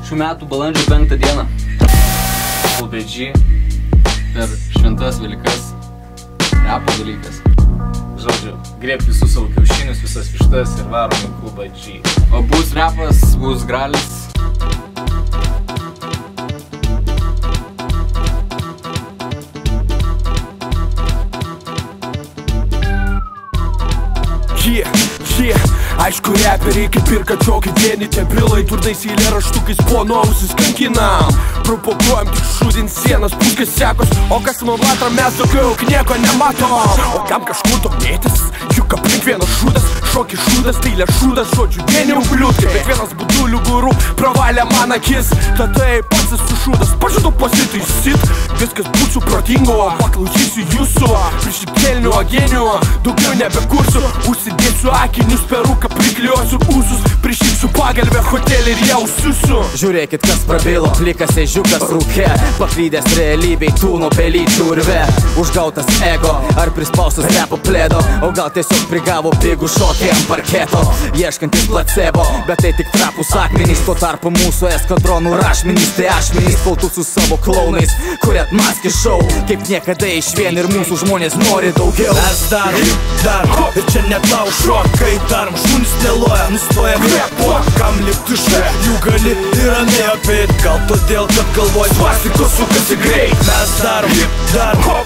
Šių metų balandžio 5 dieną Klube G per šventas Velykas repo dalykas. Žodžiu, griebk visus savo kiaušinius, visas vištas ir varom į Klubą G. O bus repas, bus gralis. Aišku, reperiai kaip ir kačiokai vieni tebrilai, turdais eilėraštukais po nausis kankinam. Propaguojam tik šudint sienas, puškės sekos, o kas man latra mes daugiau nieko nematom. O kam kažkur domėtis, juk aplink vienas šūdas, šokį šūdas, tailė šūdas, žodžiu vieni ubliutkai. Bet vienas budulių gurų pravalė man akis, tad tai pats esu šūdas, pažadu pasitaisyt. Viskas būčiau protingo, paklausysiu jūsų prišipkelnių agenių, daugiau nebekursiu, užsidėsiu akinius, peruką prikliuosiu ūsus, prišipsiu pagalbę hotelį ir ją užsiusiu. Žiūrėkit, kas prabilo, plikas ežiukas rūke, paklydęs realybei tūno pelyčių urve. Užgautas ego, ar prispaustas repo pledo, o gal tiesiog prigavo pigų šokį ant parketo, ieškantis placebo, bet tai tik trapus akmenys. Tuo tarpu mūsų eskadronų rašmenys, tai ašmenys kaltų su savo klaunais, kurie atmaskė šou kaip niekada išvien, ir mūsų žmonės nori daugiau. Mes darom, ir čia net tau šokai darom, šunis neloja, nustoja kvepuot, kam likti štai, jų gali ir ramiai apeit, gal todėl, kad galvoj svastikos sukasi greit. Mes darom,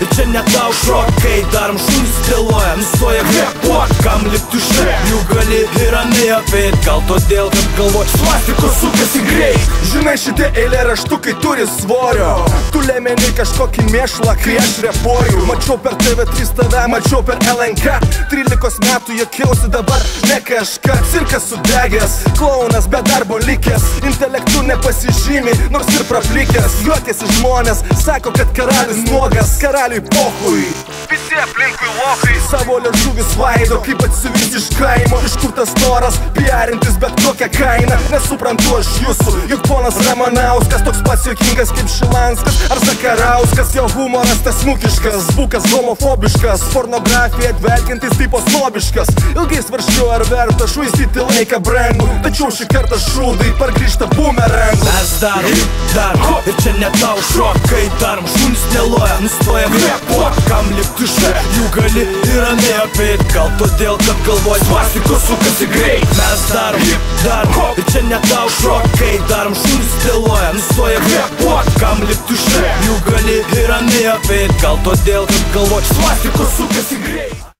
ir čia net tau šokai darom, šunis neloja, nustoja kvepuot, kam likti štai, jų gali ir ramiai apeit, gal todėl, kad galvoj svastikos sukasi greit. Žinai, šitie eilėraštukai turi svorio, tu lemeni kažkokį mėšlą, kai aš repuoju. Mačiau per TV3 tave, mačiau per LNK, 13 metų juokiausi, dabar ne kažką. Cirkas sudegęs, klaunas be darbo likęs, intelektu nepasižymi, nors ir praplikęs. Juokėsi žmonės, sako, kad karalius nuogas, karaliui pochui, visi aplinkui lokai, savo liežuvis vaido, kaip atsivys iš kaimo. Iš kur tas noras piarintis bet kokią kainą, nesuprantu aš jūsų, juk ponas Ramanauskas toks pats juokingas kaip Šilanskas ar Zakarauskas. Jo humoras tas smukiškas, bukas homofobiškas, pornografija dvelkiantis tipo snobiškas. Ilgai svarščiau, ar verta švaistyti laiką brangų, tačiau šį kartą šūdai pargrįžta bumerangų. Mes darom, ir čia net tau šokai darom, šunis neloja, nustoja kvepuot, kam likti štai, jų gali ir ramiai apeit, gal todėl, kad galvoj svastikos sukasi greit. Mes darom, ir čia net tau šokai darom, šunis neloja, nustoja kvepuot, kam likti štai, jų gali ir ramiai apeit, gal todėl, kad galvoj svastikos sukasi greit.